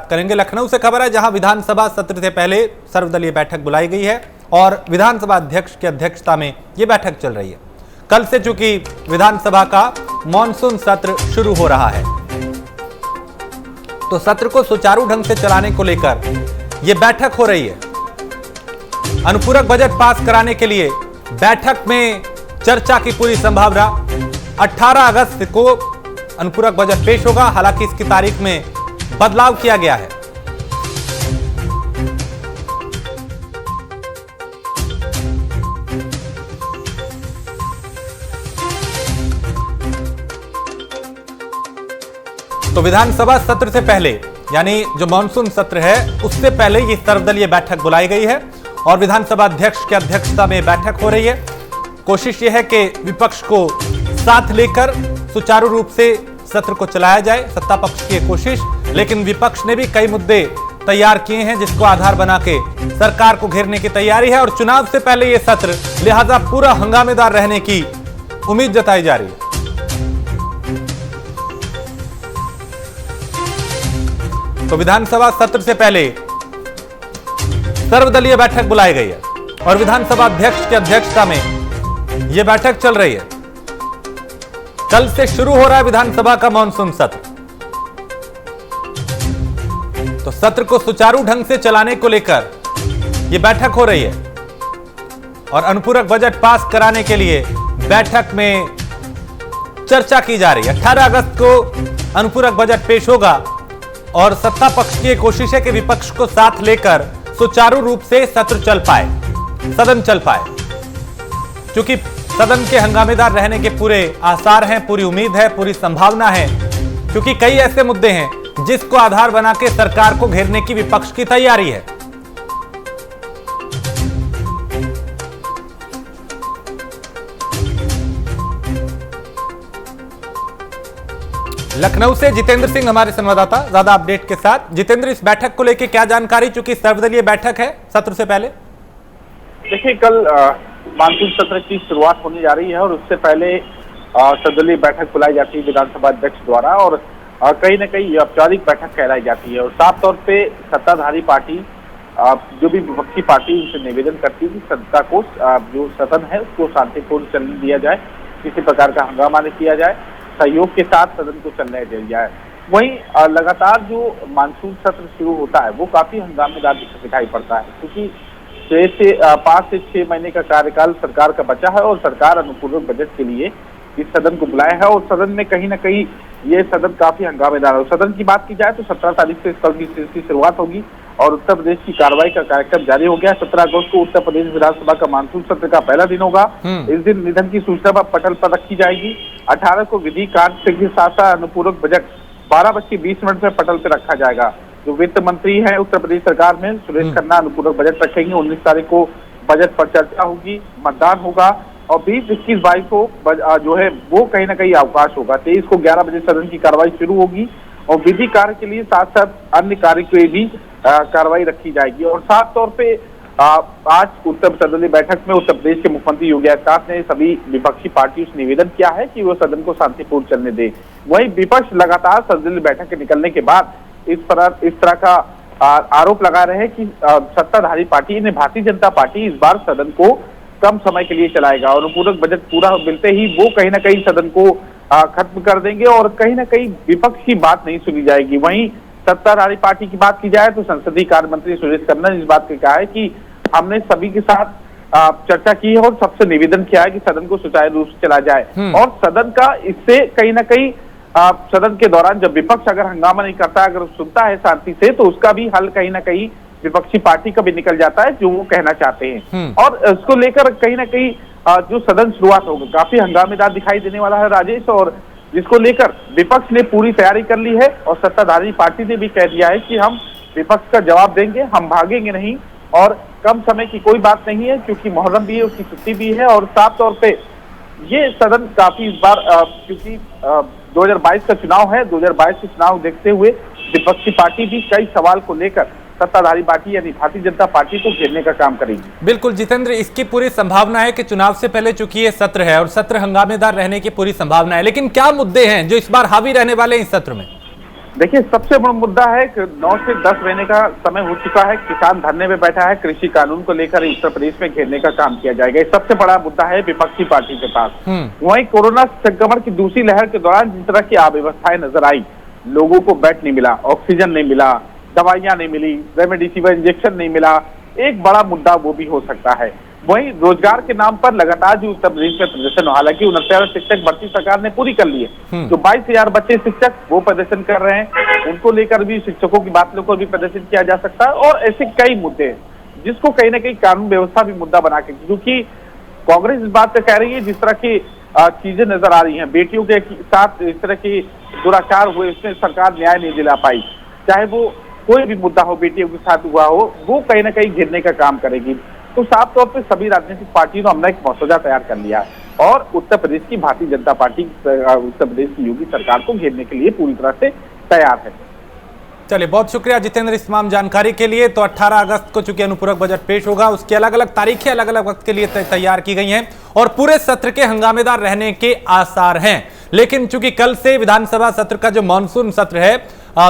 करेंगे। लखनऊ से खबर है, जहां विधानसभा सत्र से पहले सर्वदलीय बैठक बुलाई गई है और विधानसभा अध्यक्ष की अध्यक्षता में यह बैठक चल रही है। कल से चूंकि विधानसभा का मॉनसून सत्र शुरू हो रहा है, तो सत्र को सुचारू ढंग से चलाने को लेकर यह बैठक हो रही है। अनुपूरक बजट पास कराने के लिए बैठक में चर्चा की पूरी संभावना। 18 अगस्त को अनुपूरक बजट पेश होगा, हालांकि इसकी तारीख में बदलाव किया गया है। तो विधानसभा सत्र से पहले, यानी जो मानसून सत्र है उससे पहले ये सर्वदलीय बैठक बुलाई गई है और विधानसभा अध्यक्ष की अध्यक्षता में बैठक हो रही है। कोशिश यह है कि विपक्ष को साथ लेकर सुचारू रूप से सत्र को चलाया जाए, सत्ता पक्ष की कोशिश। लेकिन विपक्ष ने भी कई मुद्दे तैयार किए हैं जिसको आधार बना के सरकार को घेरने की तैयारी है और चुनाव से पहले यह सत्र लिहाजा पूरा हंगामेदार रहने की उम्मीद जताई जा रही है। तो विधानसभा सत्र से पहले सर्वदलीय बैठक बुलाई गई है और विधानसभा अध्यक्ष की अध्यक्षता में यह बैठक चल रही है। कल से शुरू हो रहा है विधानसभा का मॉनसून सत्र। तो सत्र को सुचारू ढंग से चलाने को लेकर यह बैठक हो रही है और अनुपूरक बजट पास कराने के लिए बैठक में चर्चा की जा रही है। 18 अगस्त को अनुपूरक बजट पेश होगा और सत्ता पक्ष की कोशिश है कि विपक्ष को साथ लेकर सुचारू रूप से सत्र चल पाए, सदन चल पाए। क्योंकि सदन के हंगामेदार रहने के पूरे आसार हैं, पूरी उम्मीद है, पूरी संभावना है, क्योंकि कई ऐसे मुद्दे हैं जिसको आधार बना के सरकार को घेरने की विपक्ष की तैयारी है। लखनऊ से जितेंद्र सिंह हमारे संवाददाता ज्यादा अपडेट के साथ। जितेंद्र, इस बैठक को लेकर क्या जानकारी, चूंकि सर्वदलीय बैठक है सत्र से पहले? देखिए, कल मानसून सत्र की शुरुआत होने जा रही है और उससे पहले सर्वदलीय बैठक बुलाई जाती है विधानसभा अध्यक्ष द्वारा और कहीं न कहीं औपचारिक बैठक कहलाई जाती है। और साफ तौर पे सत्ताधारी पार्टी, जो भी विपक्षी पार्टी, उनसे निवेदन करती है कि सत्ता को, जो सदन है उसको शांतिपूर्ण चलने दिया जाए, किसी प्रकार का हंगामा नहीं किया जाए, सहयोग के साथ सदन को चलने दिया जाए। वहीं लगातार जो मानसून सत्र शुरू होता है वो काफी हंगामेदार दिखाई पड़ता है, क्योंकि 5 से 6 महीने का कार्यकाल सरकार का बचा है और सरकार अनुपूरक बजट के लिए इस सदन को बुलाया है और सदन में कहीं ना कहीं ये सदन काफी हंगामेदार है। सदन की बात की जाए तो 17 तारीख से कल की शुरुआत होगी और उत्तर प्रदेश की कार्रवाई का कार्यक्रम जारी हो गया। 17 अगस्त को उत्तर प्रदेश विधानसभा का मानसून सत्र का पहला दिन होगा। इस दिन निधन की सूचना पटल पर रखी जाएगी। 18 को विधि कार्य के साथ अनुपूरक बजट 12:20 पर पटल पर रखा जाएगा। जो वित्त मंत्री हैं उत्तर प्रदेश सरकार में, सुरेश खन्ना, अनुपूरक बजट रखेंगे। 19 तारीख को बजट पर चर्चा होगी, मतदान होगा और 20, 21, 22 को जो है वो कहीं ना कहीं अवकाश होगा। 23 को 11 बजे सदन की कार्रवाई शुरू होगी और विधि कार्य के लिए साथ साथ अन्य कार्य की भी कार्रवाई रखी जाएगी। और साफ तौर पे आज उत्तर सर्वदलीय बैठक में उत्तर प्रदेश के मुख्यमंत्री योगी आदित्यनाथ ने सभी विपक्षी पार्टियों से निवेदन किया है कि वो सदन को शांतिपूर्ण चलने दे। वहीं विपक्ष लगातार सर्वदलीय बैठक के निकलने के बाद इस तरह का आरोप लगा रहे हैं कि सत्ताधारी पार्टी ने, भारतीय जनता पार्टी, इस बार सदन को कम समय के लिए चलाएगा और अनुपूरक बजट पूरा मिलते ही वो कहीं ना कहीं सदन को खत्म कर देंगे और कहीं ना कहीं विपक्ष की बात नहीं सुनी जाएगी। वहीं सत्ताधारी पार्टी की बात की जाए तो संसदीय कार्य मंत्री सुरेश खन्ना ने इस बात को कहा है कि हमने सभी के साथ चर्चा की है और सबसे निवेदन किया है कि सदन को सुचारू रूप से चला जाए और सदन का इससे कहीं ना कहीं सदन के दौरान जब विपक्ष अगर हंगामा नहीं करता, अगर सुनता है शांति से, तो उसका भी हल कहीं ना कहीं विपक्षी पार्टी का भी निकल जाता है जो वो कहना चाहते हैं। और इसको लेकर कहीं ना कहीं जो सदन शुरुआत होगा काफी हंगामेदार दिखाई देने वाला है राजेश, और जिसको लेकर विपक्ष ने पूरी तैयारी कर ली है और सत्ताधारी पार्टी ने भी कह दिया है कि हम विपक्ष का जवाब देंगे, हम भागेंगे नहीं और कम समय की कोई बात नहीं है, क्योंकि मुहर्रम भी है, उसकी छुट्टी भी है। और साफ तौर पे ये सदन काफी इस बार क्योंकि 2022 का चुनाव है, 2022 के चुनाव देखते हुए विपक्षी पार्टी भी कई सवाल को लेकर सत्ताधारी पार्टी यानी भारतीय जनता पार्टी को घेरने का काम करेगी। बिल्कुल जितेंद्र, इसकी पूरी संभावना है कि चुनाव से पहले चूंकि ये सत्र है और सत्र हंगामेदार रहने की पूरी संभावना है, लेकिन क्या मुद्दे हैं जो इस बार हावी रहने वाले हैं इस सत्र में? देखिए, सबसे बड़ा मुद्दा है कि 9 से 10 महीने का समय हो चुका है, किसान धरने में बैठा है, कृषि कानून को लेकर उत्तर प्रदेश में घेरने का काम किया जाएगा। ये सबसे बड़ा मुद्दा है विपक्षी पार्टी के पास। वहीं कोरोना संक्रमण की दूसरी लहर के दौरान जिस तरह की अव्यवस्थाएं नजर आई, लोगों को बेड नहीं मिला, ऑक्सीजन नहीं मिला, दवाइयां नहीं मिली, रेमडेसिविर इंजेक्शन नहीं मिला, एक बड़ा मुद्दा वो भी हो सकता है। वहीं रोजगार के नाम पर लगातार जो उत्तर प्रदेश में प्रदर्शन, हालांकि 69,000 शिक्षक भर्ती सरकार ने पूरी कर ली है, जो 22,000 बच्चे शिक्षक वो प्रदर्शन कर रहे हैं, उनको लेकर भी, शिक्षकों की बात लेकर भी प्रदर्शन किया जा सकता है। और ऐसे कई मुद्दे हैं जिसको कहीं ना कहीं कानून व्यवस्था भी मुद्दा बना के, क्योंकि कांग्रेस इस बात पे कह रही है जिस तरह की चीजें नजर आ रही हैं, बेटियों के साथ इस तरह की दुराचार हुए, इसमें सरकार न्याय नहीं दिला पाई, चाहे वो कोई भी मुद्दा हो बेटियों के साथ हुआ हो, वो कहीं ना कहीं घेरने का काम करेगी। तो साफ तौर पे सभी राजनीतिक पार्टियों ने अपना एक मसौदा तैयार कर लिया और उत्तर प्रदेश की भारतीय जनता पार्टी उत्तर प्रदेश की योगी सरकार को घेरने के लिए पूरी तरह से तैयार है। चलिए, बहुत शुक्रिया जितेंद्र इस तमाम जानकारी के लिए। तो 18 अगस्त को चूंकि अनुपूरक बजट पेश होगा, उसकी अलग अलग तारीखें अलग अलग वक्त के लिए तैयार की गई हैं और पूरे सत्र के हंगामेदार रहने के आसार हैं। लेकिन चूंकि कल से विधानसभा सत्र का जो मानसून सत्र है,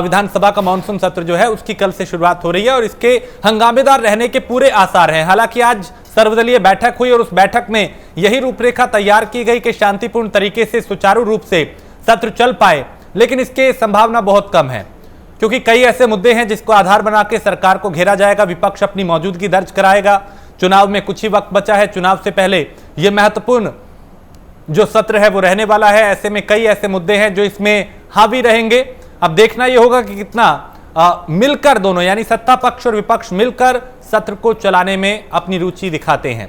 विधानसभा का मानसून सत्र जो है उसकी कल से शुरुआत हो रही है और इसके हंगामेदार रहने के पूरे आसार हैं। हालांकि आज सर्वदलीय बैठक हुई और उस बैठक में यही रूपरेखा तैयार की गई कि शांतिपूर्ण तरीके से सुचारू रूप से सत्र चल पाए, लेकिन इसके संभावना बहुत कम है क्योंकि कई ऐसे मुद्दे हैं जिसको आधार बना के सरकार को घेरा जाएगा। विपक्ष अपनी मौजूदगी दर्ज कराएगा, चुनाव में कुछ ही वक्त बचा है, चुनाव से पहले यह महत्वपूर्ण जो सत्र है वो रहने वाला है। ऐसे में कई ऐसे मुद्दे हैं जो इसमें हावी रहेंगे। अब देखना यह होगा कि कितना मिलकर दोनों यानी सत्ता पक्ष और विपक्ष मिलकर सत्र को चलाने में अपनी रुचि दिखाते हैं।